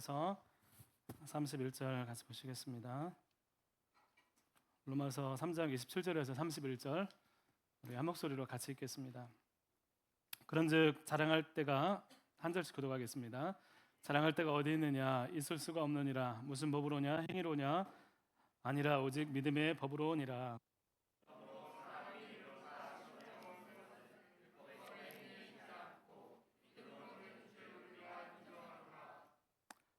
3장에서 31절 같이 보시겠습니다. 로마서 3장 27절에서 31절 우리 한 목소리로 같이 읽겠습니다. 그런즉 자랑할 때가 한 절씩 교독하겠습니다. 자랑할 때가 어디 있느냐? 있을 수가 없느니라. 무슨 법으로냐? 행위로냐? 아니라 오직 믿음의 법으로니라.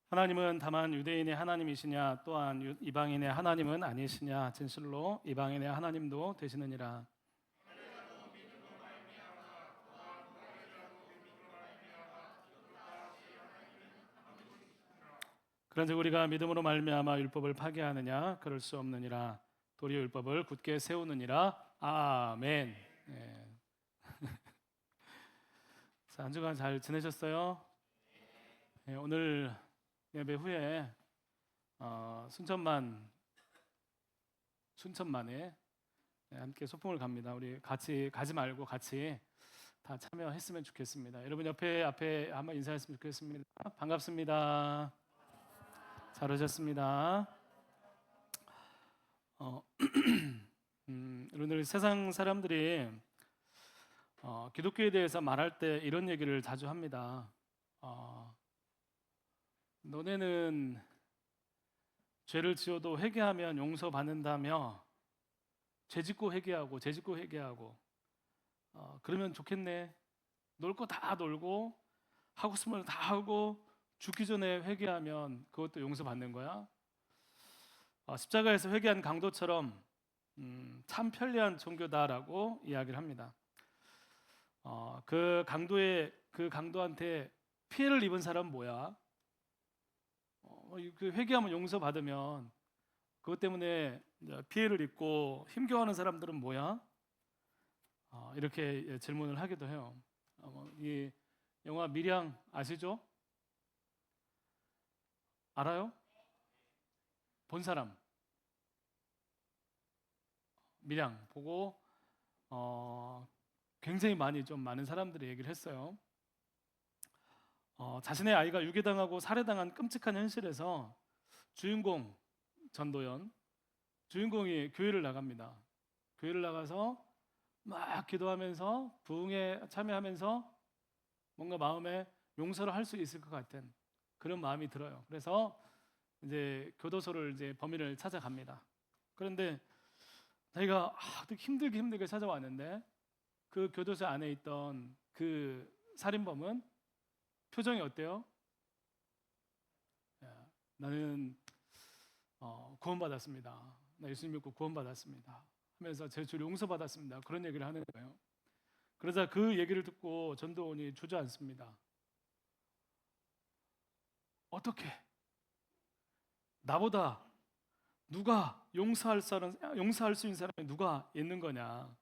하나님은 다만 유대인의 하나님이시냐? 또한 이방인의 하나님은 아니시냐? 진실로 이방인의 하나님도 되시느니라. 그런즉 우리가 믿음으로 말미암아 율법을 파괴하느냐? 그럴 수 없느니라. 도리어 율법을 굳게 세우느니라. 아멘. 네. 자, 한 주간 잘 지내셨어요? 네, 오늘 예배 후에 순천만에 함께 소풍을 갑니다. 우리 같이 가지 말고 같이 다 참여했으면 좋겠습니다. 여러분 앞에 한번 인사했으면 좋겠습니다. 반갑습니다. 잘 오셨습니다. 오늘 세상 사람들이 기독교에 대해서 말할 때 이런 얘기를 자주 합니다. 너네는 죄를 지어도 회개하면 용서받는다며 죄짓고 회개하고 그러면 좋겠네. 놀 거 다 놀고 하고 싶은 다 하고 죽기 전에 회개하면 그것도 용서받는 거야? 십자가에서 회개한 강도처럼 참 편리한 종교다라고 이야기를 합니다. 그 강도한테 피해를 입은 사람은 뭐야? 그 회개하면 용서받으면 그것 때문에 피해를 입고 힘겨워하는 사람들은 뭐야? 이렇게 질문을 하기도 해요. 이 영화 밀양 아시죠? 알아요? 본 사람? 밀양 보고 굉장히 많은 사람들이 얘기를 했어요. 자신의 아이가 유괴당하고 살해당한 끔찍한 현실에서 주인공 전도연 주인공이 교회를 나갑니다. 교회를 나가서 막 기도하면서 부흥에 참여하면서 뭔가 마음에 용서를 할 수 있을 것 같은 그런 마음이 들어요. 그래서 이제 교도소를 이제 범인을 찾아갑니다. 그런데 자기가 힘들게 찾아왔는데 그 교도소 안에 있던 그 살인범은 표정이 어때요? 나는 구원받았습니다. 나 예수님 믿고 구원받았습니다. 하면서 제 죄를 용서받았습니다. 그런 얘기를 하는 거예요. 그러자 그 얘기를 듣고 전도원이 주저앉습니다. 어떻게? 나보다 누가 용서할 수 있는 사람이 누가 있는 거냐?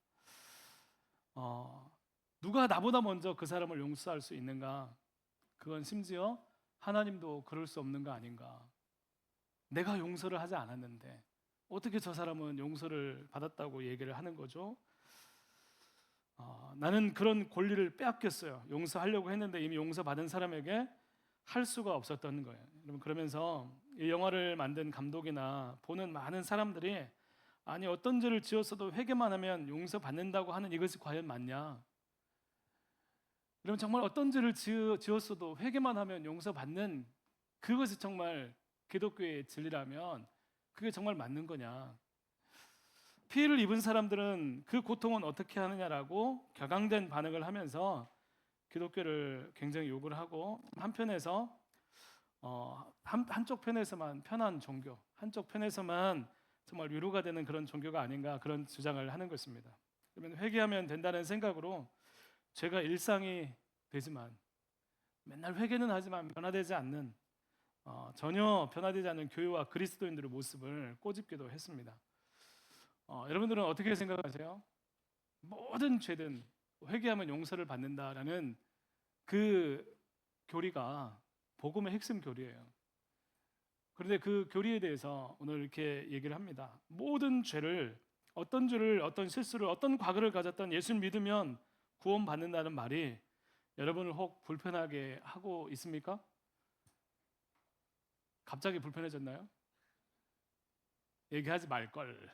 누가 나보다 먼저 그 사람을 용서할 수 있는가? 그건 심지어 하나님도 그럴 수 없는 거 아닌가? 내가 용서를 하지 않았는데 어떻게 저 사람은 용서를 받았다고 얘기를 하는 거죠? 나는 그런 권리를 빼앗겼어요. 용서하려고 했는데 이미 용서받은 사람에게 할 수가 없었던 거예요. 여러분, 그러면서 이 영화를 만든 감독이나 보는 많은 사람들이 아니 어떤 죄를 지었어도 회개만 하면 용서받는다고 하는 이것이 과연 맞냐? 여러분, 정말 어떤 죄를 지었어도 회개만 하면 용서받는 그것이 정말 기독교의 진리라면 그게 정말 맞는 거냐? 피해를 입은 사람들은 그 고통은 어떻게 하느냐라고 격앙된 반응을 하면서 기독교를 굉장히 욕을 하고 한편에서 한쪽 편에서만 편한 종교, 한쪽 편에서만 정말 위로가 되는 그런 종교가 아닌가 그런 주장을 하는 것입니다. 그러면 회개하면 된다는 생각으로 죄가 일상이 되지만 맨날 회개는 하지만 변화되지 않는 전혀 변화되지 않는 교회와 그리스도인들의 모습을 꼬집기도 했습니다. 여러분들은 어떻게 생각하세요? 모든 죄든 회개하면 용서를 받는다라는 그 교리가 복음의 핵심 교리예요. 그런데 그 교리에 대해서 오늘 이렇게 얘기를 합니다. 모든 죄를 어떤 실수를 어떤 과거를 가졌던 예수를 믿으면 구원받는다는 말이 여러분을 혹 불편하게 하고 있습니까? 갑자기 불편해졌나요? 얘기하지 말걸.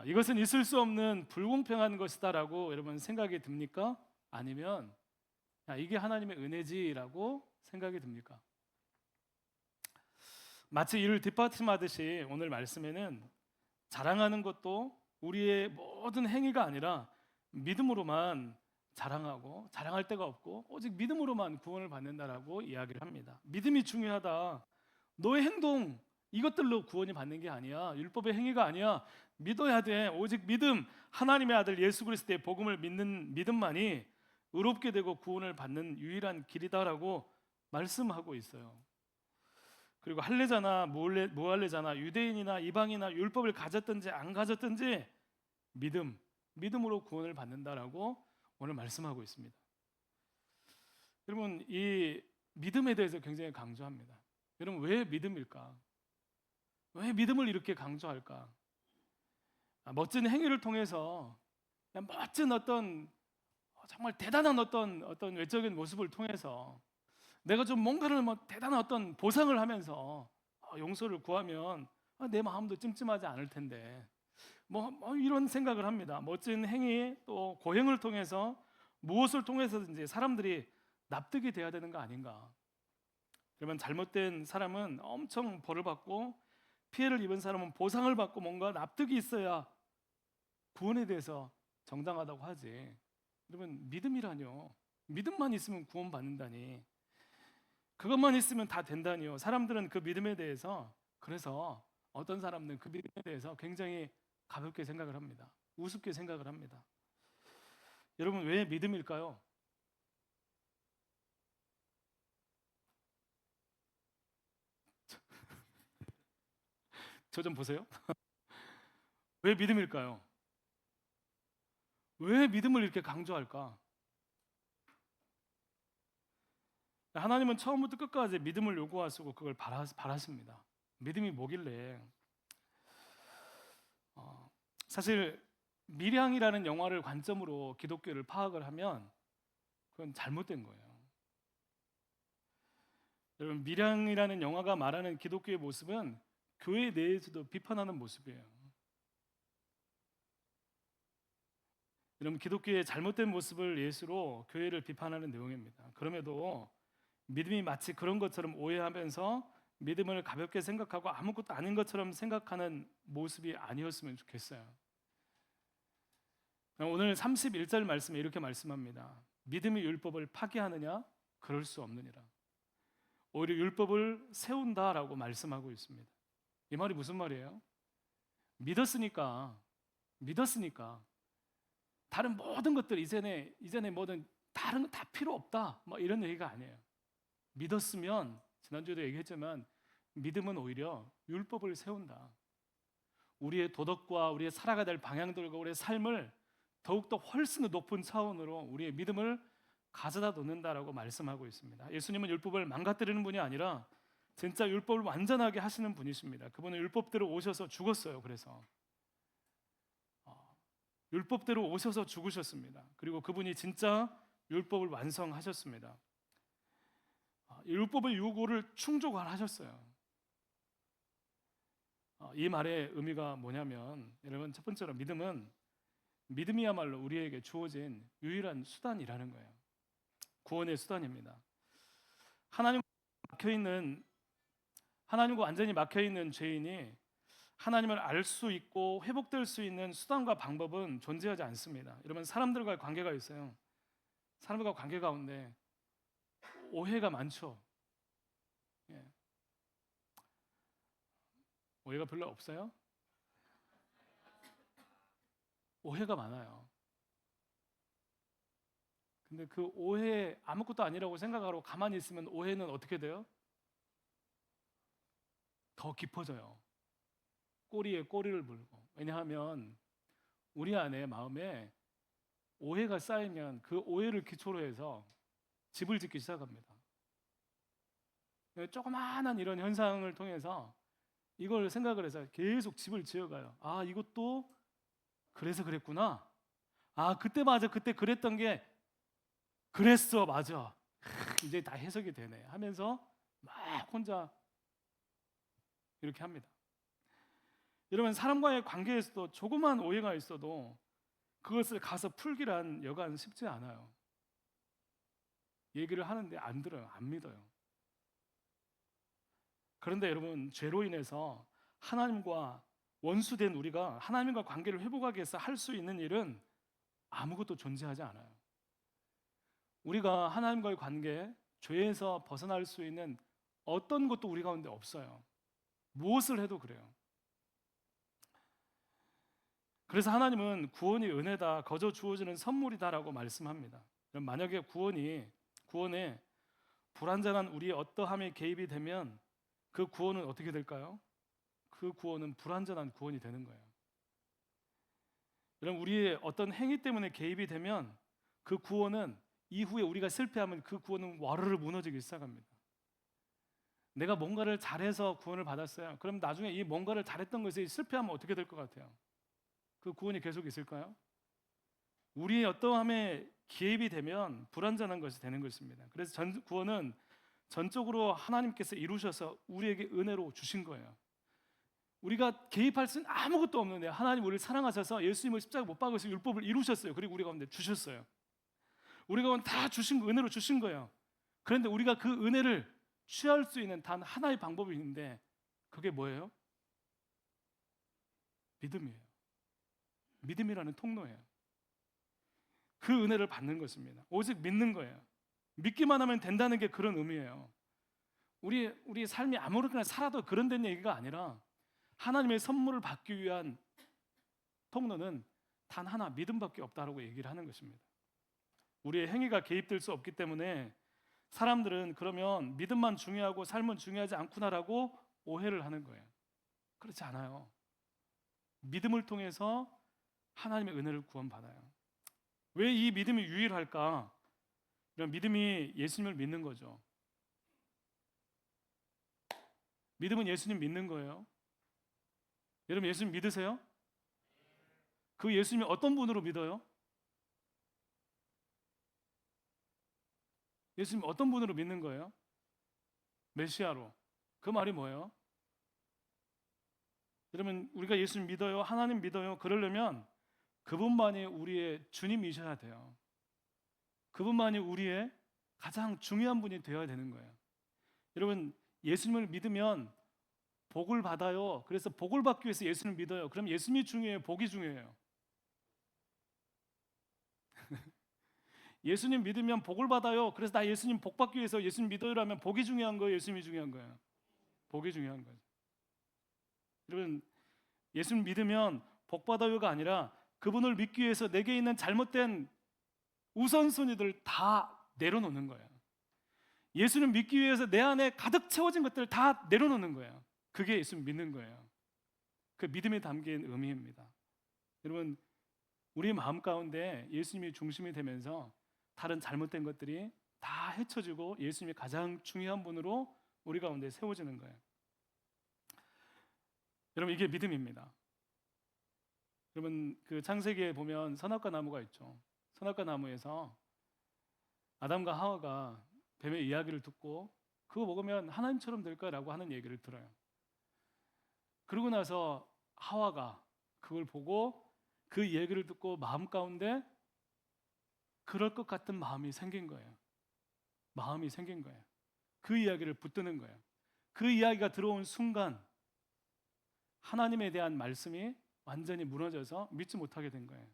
이것은 있을 수 없는 불공평한 것이다라고 여러분 생각이 듭니까? 아니면 이게 하나님의 은혜지라고 생각이 듭니까? 마치 이를 뒷받침하듯이 오늘 말씀에는 자랑하는 것도 우리의 모든 행위가 아니라 믿음으로만 자랑하고 자랑할 데가 없고 오직 믿음으로만 구원을 받는다라고 이야기를 합니다. 믿음이 중요하다. 너의 행동 이것들로 구원이 받는 게 아니야. 율법의 행위가 아니야. 믿어야 돼. 오직 믿음, 하나님의 아들 예수 그리스도의 복음을 믿는 믿음만이 의롭게 되고 구원을 받는 유일한 길이다라고 말씀하고 있어요. 그리고 할례자나 무할례자나 유대인이나 이방이나 율법을 가졌든지 안 가졌든지 믿음으로 구원을 받는다라고 오늘 말씀하고 있습니다. 여러분, 이 믿음에 대해서 굉장히 강조합니다. 여러분, 왜 믿음일까? 왜 믿음을 이렇게 강조할까? 멋진 행위를 통해서 멋진 어떤 정말 대단한 어떤 외적인 모습을 통해서 내가 좀 뭔가를 대단한 어떤 보상을 하면서 용서를 구하면 내 마음도 찜찜하지 않을 텐데 이런 생각을 합니다. 멋진 행위 또 고행을 통해서 무엇을 통해서든지 사람들이 납득이 돼야 되는 거 아닌가? 그러면 잘못된 사람은 엄청 벌을 받고 피해를 입은 사람은 보상을 받고 뭔가 납득이 있어야 구원에 대해서 정당하다고 하지. 여러분, 믿음이라뇨. 믿음만 있으면 구원 받는다니. 그것만 있으면 다 된다니요. 사람들은 그 믿음에 대해서, 그래서 어떤 사람들은 그 믿음에 대해서 굉장히 가볍게 생각을 합니다. 우습게 생각을 합니다. 여러분, 왜 믿음일까요? 저 좀 보세요. 왜 믿음일까요? 왜 믿음을 이렇게 강조할까? 하나님은 처음부터 끝까지 믿음을 요구하시고 그걸 바라십니다. 믿음이 뭐길래? 사실 밀양이라는 영화를 관점으로 기독교를 파악을 하면 그건 잘못된 거예요. 여러분, 밀양이라는 영화가 말하는 기독교의 모습은 교회 내에서도 비판하는 모습이에요. 여러분, 기독교의 잘못된 모습을 예시로 교회를 비판하는 내용입니다. 그럼에도 믿음이 마치 그런 것처럼 오해하면서 믿음을 가볍게 생각하고 아무것도 아닌 것처럼 생각하는 모습이 아니었으면 좋겠어요. 오늘 31절 말씀에 이렇게 말씀합니다. 믿음이 율법을 파기하느냐? 그럴 수 없느니라. 오히려 율법을 세운다라고 말씀하고 있습니다. 이 말이 무슨 말이에요? 믿었으니까 다른 모든 것들 이전에 뭐든 다른 거 다 필요 없다 이런 얘기가 아니에요. 믿었으면 지난주에도 얘기했지만 믿음은 오히려 율법을 세운다. 우리의 도덕과 우리의 살아가야 될 방향들과 우리의 삶을 더욱더 훨씬 높은 차원으로 우리의 믿음을 가져다 놓는다라고 말씀하고 있습니다. 예수님은 율법을 망가뜨리는 분이 아니라 진짜 율법을 완전하게 하시는 분이십니다. 그분은 율법대로 오셔서 죽었어요. 그래서 율법대로 오셔서 죽으셨습니다. 그리고 그분이 진짜 율법을 완성하셨습니다. 율법의 요구를 충족하셨어요. 이 말의 의미가 뭐냐면 여러분, 첫 번째로 믿음이야말로 우리에게 주어진 유일한 수단이라는 거예요. 구원의 수단입니다. 하나님과 완전히 막혀있는 죄인이 하나님을 알 수 있고 회복될 수 있는 수단과 방법은 존재하지 않습니다. 여러분, 사람들과의 관계가 있어요. 사람들과 관계 가운데 오해가 많죠. 오해가 별로 없어요? 오해가 많아요. 근데 그 오해 아무것도 아니라고 생각하고 가만히 있으면 오해는 어떻게 돼요? 더 깊어져요. 꼬리에 꼬리를 물고. 왜냐하면 우리 안에 마음에 오해가 쌓이면 그 오해를 기초로 해서 집을 짓기 시작합니다. 조그마한 이런 현상을 통해서 이걸 생각을 해서 계속 집을 지어가요. 이것도 그래서 그랬구나. 그때 맞아. 그때 그랬던 게 그랬어. 맞아. 이제 다 해석이 되네 하면서 막 혼자 이렇게 합니다. 여러분, 사람과의 관계에서도 조그만 오해가 있어도 그것을 가서 풀기란 여간 쉽지 않아요. 얘기를 하는데 안 들어요. 안 믿어요. 그런데 여러분, 죄로 인해서 하나님과 원수된 우리가 하나님과 관계를 회복하기 위해서 할 수 있는 일은 아무것도 존재하지 않아요. 우리가 하나님과의 관계, 죄에서 벗어날 수 있는 어떤 것도 우리 가운데 없어요. 무엇을 해도 그래요. 그래서 하나님은 구원이 은혜다, 거저 주어지는 선물이다라고 말씀합니다. 만약에 구원에 불완전한 우리의 어떠함이 개입이 되면 그 구원은 어떻게 될까요? 그 구원은 불완전한 구원이 되는 거예요. 여러분, 우리의 어떤 행위 때문에 개입이 되면 그 구원은 이후에 우리가 실패하면 그 구원은 와르르 무너지기 시작합니다. 내가 뭔가를 잘해서 구원을 받았어요. 그럼 나중에 이 뭔가를 잘했던 것이 실패하면 어떻게 될 것 같아요? 그 구원이 계속 있을까요? 우리의 어떠함에 개입이 되면 불완전한 것이 되는 것입니다. 그래서 구원은 전적으로 하나님께서 이루셔서 우리에게 은혜로 주신 거예요. 우리가 개입할 수는 아무것도 없는데 하나님 우리를 사랑하셔서 예수님을 십자가 못 박으셔서 율법을 이루셨어요. 그리고 우리 가운데 주셨어요. 우리 가운데 다 주신 거, 은혜로 주신 거예요. 그런데 우리가 그 은혜를 취할 수 있는 단 하나의 방법이 있는데 그게 뭐예요? 믿음이에요. 믿음이라는 통로예요. 그 은혜를 받는 것입니다. 오직 믿는 거예요. 믿기만 하면 된다는 게 그런 의미예요. 우리 삶이 아무렇게나 살아도 그런 된 얘기가 아니라 하나님의 선물을 받기 위한 통로는 단 하나, 믿음밖에 없다라고 얘기를 하는 것입니다. 우리의 행위가 개입될 수 없기 때문에 사람들은 그러면 믿음만 중요하고 삶은 중요하지 않구나라고 오해를 하는 거예요. 그렇지 않아요. 믿음을 통해서 하나님의 은혜를 구원받아요. 왜 이 믿음이 유일할까? 이런 믿음이 예수님을 믿는 거죠. 믿음은 예수님 믿는 거예요. 여러분, 예수님 믿으세요? 그 예수님이 어떤 분으로 믿어요? 예수님 어떤 분으로 믿는 거예요? 메시아로. 그 말이 뭐예요? 여러분, 우리가 예수님 믿어요, 하나님 믿어요, 그러려면 그분만이 우리의 주님이셔야 돼요. 그분만이 우리의 가장 중요한 분이 되어야 되는 거예요. 여러분, 예수님을 믿으면 복을 받아요. 그래서 복을 받기 위해서 예수님을 믿어요. 그럼 예수님이 중요해요, 복이 중요해요? 예수님 믿으면 복을 받아요. 그래서 나 예수님 복 받기 위해서 예수님 믿어요라면 복이 중요한 거예요, 예수님이 중요한 거예요? 복이 중요한 거죠. 여러분, 예수님 믿으면 복 받아요가 아니라 그분을 믿기 위해서 내게 있는 잘못된 우선순위들 다 내려놓는 거예요. 예수님 믿기 위해서 내 안에 가득 채워진 것들을 다 내려놓는 거예요. 그게 예수님 믿는 거예요. 그 믿음에 담긴 의미입니다. 여러분, 우리 마음 가운데 예수님이 중심이 되면서 다른 잘못된 것들이 다 헤쳐지고 예수님이 가장 중요한 분으로 우리 가운데 세워지는 거예요. 여러분, 이게 믿음입니다. 여러분, 그 창세기에 보면 선악과 나무가 있죠. 선악과 나무에서 아담과 하와가 뱀의 이야기를 듣고 그거 먹으면 하나님처럼 될 거라고 하는 얘기를 들어요. 그러고 나서 하와가 그걸 보고 그 얘기를 듣고 마음 가운데 그럴 것 같은 마음이 생긴 거예요. 마음이 생긴 거예요. 그 이야기를 붙드는 거예요. 그 이야기가 들어온 순간 하나님에 대한 말씀이 완전히 무너져서 믿지 못하게 된 거예요.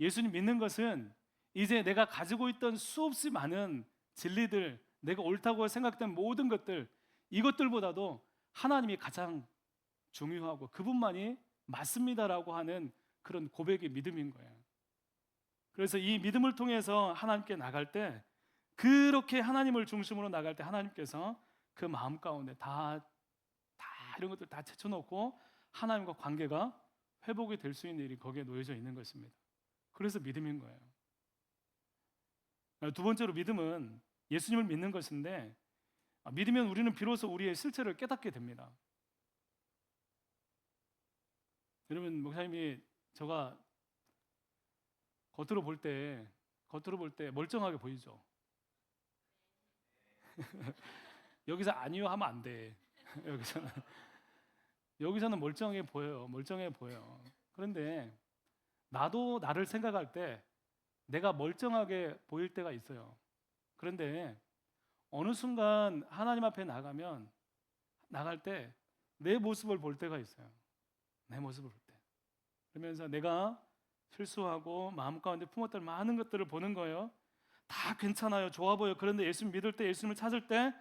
예수님 믿는 것은 이제 내가 가지고 있던 수없이 많은 진리들, 내가 옳다고 생각된 모든 것들, 이것들보다도 하나님이 가장 중요하고 그분만이 맞습니다라고 하는 그런 고백의 믿음인 거예요. 그래서 이 믿음을 통해서 하나님께 나갈 때, 그렇게 하나님을 중심으로 나갈 때 하나님께서 그 마음 가운데 다 이런 것들 다 제쳐놓고 하나님과 관계가 회복이 될 수 있는 일이 거기에 놓여져 있는 것입니다. 그래서 믿음인 거예요. 두 번째로 믿음은 예수님을 믿는 것인데, 믿으면 우리는 비로소 우리의 실체를 깨닫게 됩니다. 여러분, 목사님이 제가 겉으로 볼 때 멀쩡하게 보이죠? 여기서 아니요 하면 안 돼. 여기서는 여기서는 멀쩡해 보여요. 멀쩡해 보여. 그런데 나도 나를 생각할 때 내가 멀쩡하게 보일 때가 있어요. 그런데 어느 순간 하나님 앞에 나갈 때 내 모습을 볼 때가 있어요. 내 모습을 볼 때. 그러면서 내가 실수하고 마음 가운데 품었던 많은 것들을 보는 거예요. 다 괜찮아요. 좋아 보여. 그런데 예수님 믿을 때, 예수님을 찾을 때,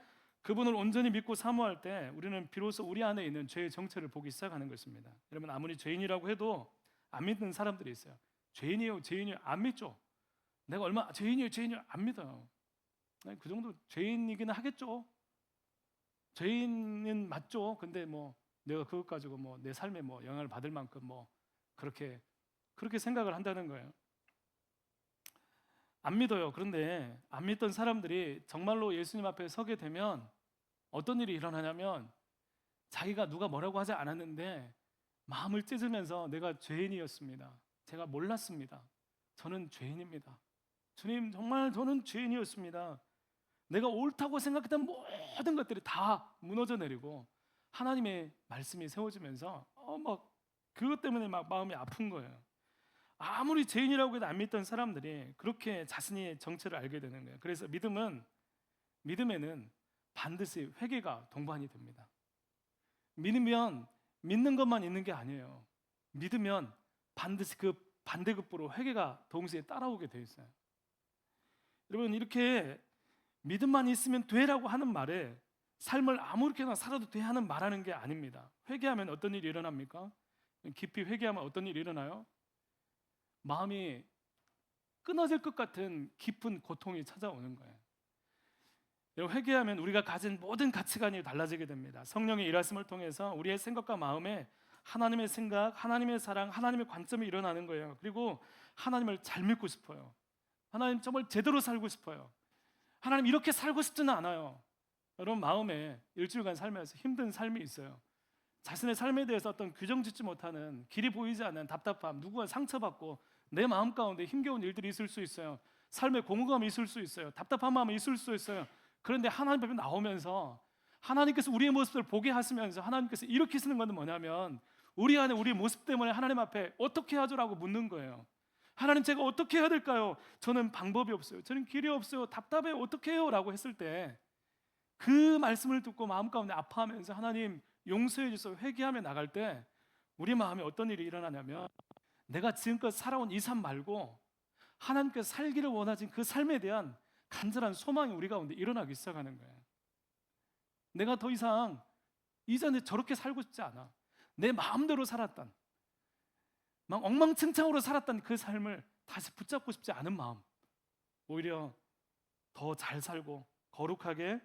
그분을 온전히 믿고 사모할 때 우리는 비로소 우리 안에 있는 죄의 정체를 보기 시작하는 것입니다. 여러분, 아무리 죄인이라고 해도 안 믿는 사람들이 있어요. 죄인이에요, 죄인이에요. 안 믿죠. 내가 얼마 죄인이에요, 죄인이에요. 안 믿어요. 그 정도 죄인이기는 하겠죠. 죄인은 맞죠. 근데 뭐 내가 그것 가지고 뭐 내 삶에 뭐 영향을 받을 만큼 뭐 그렇게 생각을 한다는 거예요. 안 믿어요. 그런데 안 믿던 사람들이 정말로 예수님 앞에 서게 되면 어떤 일이 일어나냐면 자기가 누가 뭐라고 하지 않았는데 마음을 찢으면서 내가 죄인이었습니다. 제가 몰랐습니다. 저는 죄인입니다. 주님, 정말 저는 죄인이었습니다. 내가 옳다고 생각했던 모든 것들이 다 무너져 내리고 하나님의 말씀이 세워지면서 막 그것 때문에 막 마음이 아픈 거예요. 아무리 죄인이라고 해도 안 믿던 사람들이 그렇게 자신의 정체를 알게 되는 거예요. 그래서 믿음에는 반드시 회개가 동반이 됩니다. 믿으면 믿는 것만 있는 게 아니에요. 믿으면 반드시 그 반대급부로 회개가 동시에 따라오게 돼 있어요. 여러분, 이렇게 믿음만 있으면 돼라고 하는 말에 삶을 아무렇게나 살아도 돼 하는 말하는 게 아닙니다. 회개하면 어떤 일이 일어납니까? 깊이 회개하면 어떤 일이 일어나요? 마음이 끊어질 것 같은 깊은 고통이 찾아오는 거예요. 회개하면 우리가 가진 모든 가치관이 달라지게 됩니다. 성령의 일하심을 통해서 우리의 생각과 마음에 하나님의 생각, 하나님의 사랑, 하나님의 관점이 일어나는 거예요. 그리고 하나님을 잘 믿고 싶어요. 하나님 정말 제대로 살고 싶어요. 하나님 이렇게 살고 싶지는 않아요. 여러분, 마음에 일주일간 살면서 힘든 삶이 있어요. 자신의 삶에 대해서 어떤 규정 짓지 못하는, 길이 보이지 않는 답답함, 누구가 상처받고 내 마음 가운데 힘겨운 일들이 있을 수 있어요. 삶에 공허감이 있을 수 있어요. 답답한 마음이 있을 수 있어요. 그런데 하나님 앞에 나오면서 하나님께서 우리의 모습을 보게 하시면서 하나님께서 이렇게 쓰는 것은 뭐냐면 우리 안에 우리의 모습 때문에 하나님 앞에 어떻게 하죠라고 묻는 거예요. 하나님, 제가 어떻게 해야 될까요? 저는 방법이 없어요. 저는 길이 없어요. 답답해요. 어떻게 해요? 라고 했을 때 그 말씀을 듣고 마음 가운데 아파하면서 하나님 용서해 주셔서 회개하며 나갈 때 우리 마음에 어떤 일이 일어나냐면 내가 지금껏 살아온 이 삶 말고 하나님께서 살기를 원하신 그 삶에 대한 간절한 소망이 우리 가운데 일어나기 시작하는 거예요. 내가 더 이상 이전에 저렇게 살고 싶지 않아. 내 마음대로 살았던, 막 엉망진창으로 살았던 그 삶을 다시 붙잡고 싶지 않은 마음, 오히려 더 잘 살고 거룩하게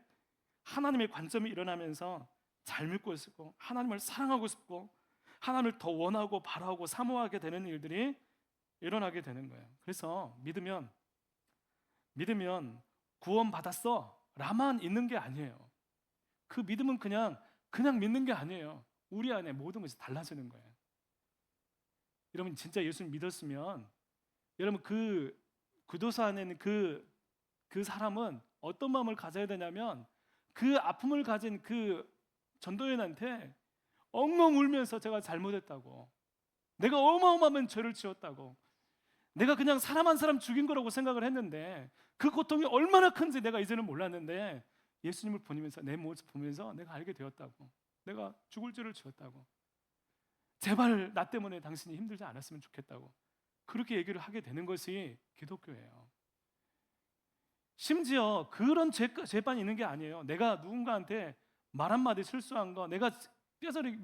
하나님의 관점이 일어나면서 잘 믿고 싶고 하나님을 사랑하고 싶고 하나님을 더 원하고 바라고 사모하게 되는 일들이 일어나게 되는 거예요. 그래서 믿으면 구원받았어 라만 있는 게 아니에요. 그 믿음은 그냥 믿는 게 아니에요. 우리 안에 모든 것이 달라지는 거예요. 여러분, 진짜 예수님 믿었으면 여러분 그 구도사 안에 있는 그 사람은 어떤 마음을 가져야 되냐면 그 아픔을 가진 그 전도연한테 엉엉 울면서 제가 잘못했다고, 내가 어마어마한 죄를 지었다고, 내가 그냥 사람 한 사람 죽인 거라고 생각을 했는데 그 고통이 얼마나 큰지 내가 이제는 몰랐는데 예수님을 보면서 내 모습 보면서 내가 알게 되었다고, 내가 죽을 죄를 지었다고, 제발 나 때문에 당신이 힘들지 않았으면 좋겠다고 그렇게 얘기를 하게 되는 것이 기독교예요. 심지어 그런 죄반이 있는 게 아니에요. 내가 누군가한테 말 한마디 실수한 거, 내가 뼈저리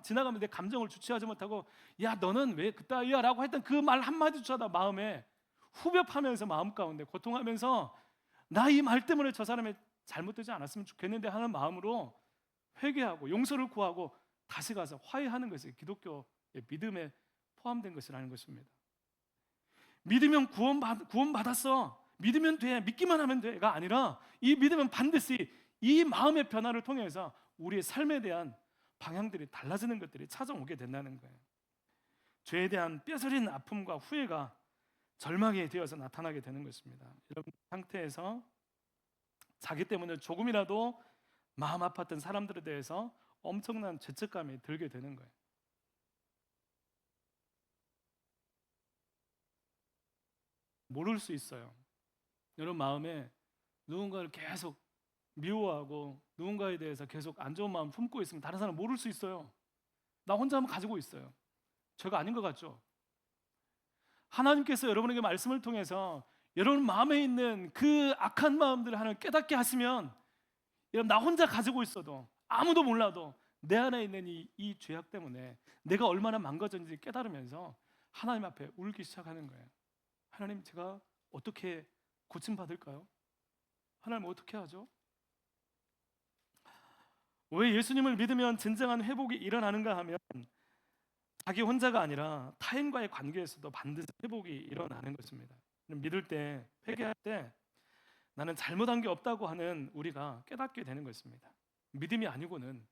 지나가면 내 감정을 주체하지 못하고 야 너는 왜 그따위야 라고 했던 그 말 한마디조차도 마음에 후벼파면서 마음 가운데 고통하면서 나 이 말 때문에 저 사람이 잘못되지 않았으면 좋겠는데 하는 마음으로 회개하고 용서를 구하고 다시 가서 화해하는 것이 기독교의 믿음에 포함된 것이라는 것입니다. 믿으면 구원받았어, 믿으면 돼, 믿기만 하면 돼가 아니라 이 믿음은 반드시 이 마음의 변화를 통해서 우리의 삶에 대한 방향들이 달라지는 것들이 찾아오게 된다는 거예요. 죄에 대한 뼈저린 아픔과 후회가 절망이 되어서 나타나게 되는 것입니다. 이런 상태에서 자기 때문에 조금이라도 마음 아팠던 사람들에 대해서 엄청난 죄책감이 들게 되는 거예요. 모를 수 있어요. 여러분 마음에 누군가를 계속 미워하고 누군가에 대해서 계속 안 좋은 마음 품고 있으면 다른 사람 모를 수 있어요. 나 혼자만 가지고 있어요. 죄가 아닌 것 같죠? 하나님께서 여러분에게 말씀을 통해서 여러분 마음에 있는 그 악한 마음들을 하나님 깨닫게 하시면, 여러분 나 혼자 가지고 있어도 아무도 몰라도 내 안에 있는 이 죄악 때문에 내가 얼마나 망가졌는지 깨달으면서 하나님 앞에 울기 시작하는 거예요. 하나님, 제가 어떻게 고침받을까요? 하나님 어떻게 하죠? 왜 예수님을 믿으면 진정한 회복이 일어나는가 하면, 자기 혼자가 아니라 타인과의 관계에서도 반드시 회복이 일어나는 것입니다. 믿을 때, 회개할 때 나는 잘못한 게 없다고 하는 우리가 깨닫게 되는 것입니다. 믿음이 아니고는,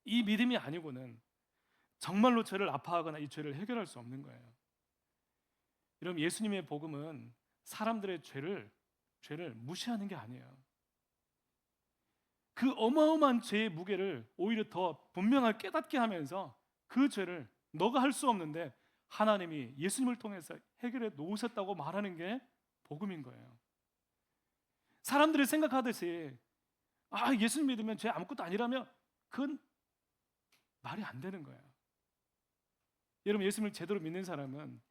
이 믿음이 아니고는 정말로 죄를 아파하거나 이 죄를 해결할 수 없는 거예요. 여러분, 예수님의 복음은 사람들의 죄를 무시하는 게 아니에요. 그 어마어마한 죄의 무게를 오히려 더 분명하게 깨닫게 하면서 그 죄를 너가 할 수 없는데 하나님이 예수님을 통해서 해결해 놓으셨다고 말하는 게 복음인 거예요. 사람들이 생각하듯이 예수님 믿으면 죄 아무것도 아니라면, 그건 말이 안 되는 거예요. 여러분, 예수님을 제대로 믿는 사람은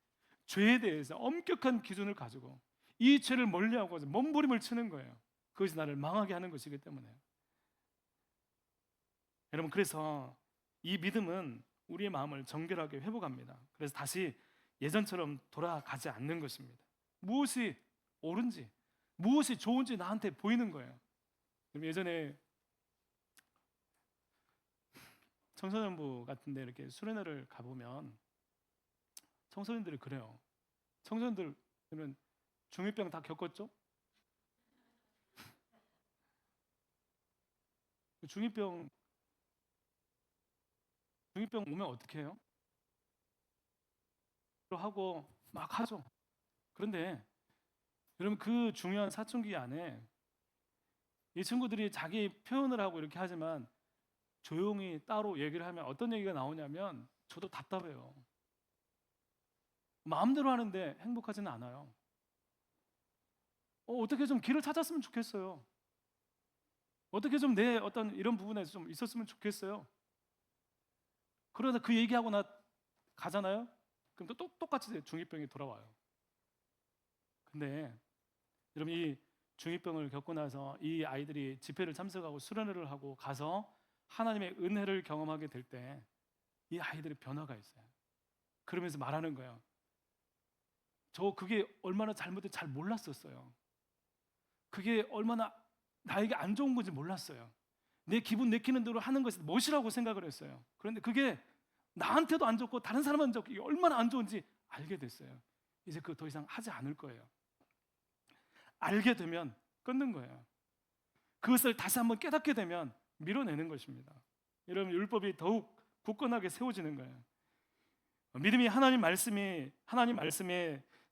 죄에 대해서 엄격한 기준을 가지고 이 죄를 멀리하고 몸부림을 치는 거예요. 그것이 나를 망하게 하는 것이기 때문에. 여러분, 그래서 이 믿음은 우리의 마음을 정결하게 회복합니다. 그래서 다시 예전처럼 돌아가지 않는 것입니다. 무엇이 옳은지, 무엇이 좋은지 나한테 보이는 거예요. 예전에 청소년부 같은 데 이렇게 수련회를 가보면 청소년들이 그래요. 청소년들 그러면 중2병 다 겪었죠? 중2병 오면 어떻게 해요? 하고 막 하죠. 그런데 여러분, 그 중요한 사춘기 안에 이 친구들이 자기 표현을 하고 이렇게 하지만 조용히 따로 얘기를 하면 어떤 얘기가 나오냐면, 저도 답답해요. 마음대로 하는데 행복하지는 않아요. 어떻게 좀 길을 찾았으면 좋겠어요. 어떻게 좀 내 어떤 이런 부분에서 좀 있었으면 좋겠어요. 그러다 그 얘기하고 나 가잖아요. 그럼 또 똑같이 중2병이 돌아와요. 근데 여러분, 이 중2병을 겪고 나서 이 아이들이 집회를 참석하고 수련회를 하고 가서 하나님의 은혜를 경험하게 될 때 이 아이들의 변화가 있어요. 그러면서 말하는 거예요. 저 그게 얼마나 잘못된지 잘 몰랐었어요. 그게 얼마나 나에게 안 좋은 건지 몰랐어요. 내 기분 내키는 대로 하는 것이 멋이라고 생각을 했어요. 그런데 그게 나한테도 안 좋고 다른 사람한테도 안 좋고 이게 얼마나 안 좋은지 알게 됐어요. 이제 그거 더 이상 하지 않을 거예요. 알게 되면 끊는 거예요. 그것을 다시 한번 깨닫게 되면 밀어내는 것입니다. 여러분, 율법이 더욱 굳건하게 세워지는 거예요. 믿음이 하나님 말씀에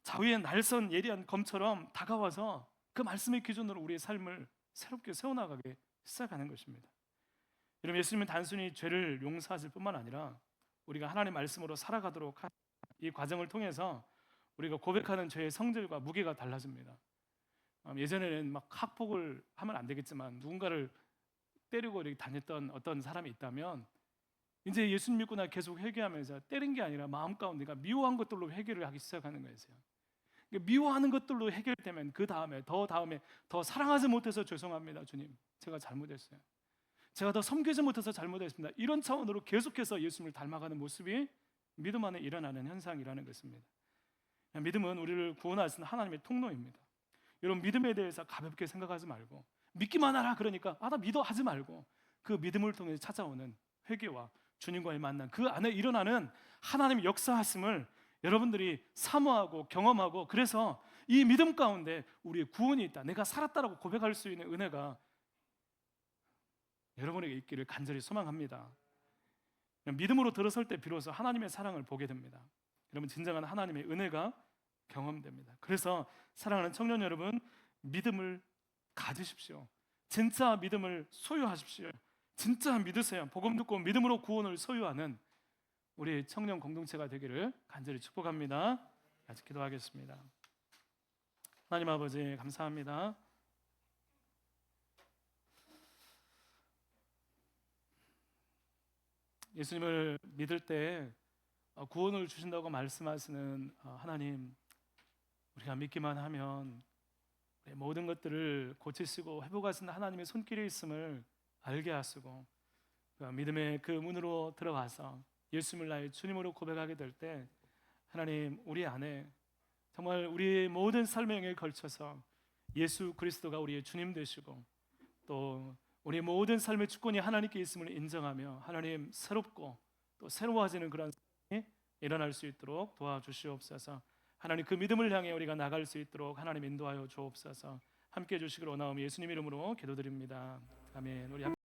자위의 날선 예리한 검처럼 다가와서 그 말씀의 기준으로 우리의 삶을 새롭게 세워나가게 시작하는 것입니다. 여러분, 예수님은 단순히 죄를 용서하실 뿐만 아니라 우리가 하나님 말씀으로 살아가도록 이 과정을 통해서 우리가 고백하는 죄의 성질과 무게가 달라집니다. 예전에는 막 학폭을 하면 안 되겠지만 누군가를 때리고 이렇게 다녔던 어떤 사람이 있다면, 이제 예수님 믿고 나 계속 회개하면서 때린 게 아니라 마음 가운데가 미워한 것들로 회개를 하기 시작하는 거예요. 미워하는 것들로 해결되면 그 다음에 더 사랑하지 못해서 죄송합니다, 주님, 제가 잘못했어요. 제가 더 섬기지 못해서 잘못했습니다. 이런 차원으로 계속해서 예수님을 닮아가는 모습이 믿음 안에 일어나는 현상이라는 것입니다. 믿음은 우리를 구원하시는 하나님의 통로입니다. 여러분, 믿음에 대해서 가볍게 생각하지 말고 믿기만 하라 그러니까 나 믿어 하지 말고, 그 믿음을 통해 찾아오는 회개와 주님과의 만남, 그 안에 일어나는 하나님의 역사하심을 여러분들이 사모하고 경험하고, 그래서 이 믿음 가운데 우리의 구원이 있다, 내가 살았다라고 고백할 수 있는 은혜가 여러분에게 있기를 간절히 소망합니다. 믿음으로 들어설 때 비로소 하나님의 사랑을 보게 됩니다. 여러분, 진정한 하나님의 은혜가 경험됩니다. 그래서 사랑하는 청년 여러분, 믿음을 가지십시오. 진짜 믿음을 소유하십시오. 진짜 믿으세요. 복음 듣고 믿음으로 구원을 소유하는 우리 청년 공동체가 되기를 간절히 축복합니다. 같이 기도하겠습니다. 하나님 아버지 감사합니다. 예수님을 믿을 때 구원을 주신다고 말씀하시는 하나님, 우리가 믿기만 하면 우리의 모든 것들을 고치시고 회복하시는 하나님의 손길이 있음을 알게 하시고 그 믿음의 그 문으로 들어가서 예수님을 나의 주님으로 고백하게 될 때 하나님, 우리 안에 정말 우리의 모든 삶의 행에 걸쳐서 예수 그리스도가 우리의 주님 되시고 또 우리 모든 삶의 주권이 하나님께 있음을 인정하며 하나님 새롭고 또 새로워지는 그런 삶이 일어날 수 있도록 도와주시옵소서. 하나님 그 믿음을 향해 우리가 나갈 수 있도록 하나님 인도하여 주옵소서. 함께해 주시기를 원하오며 예수님 이름으로 기도드립니다. 아멘. 우리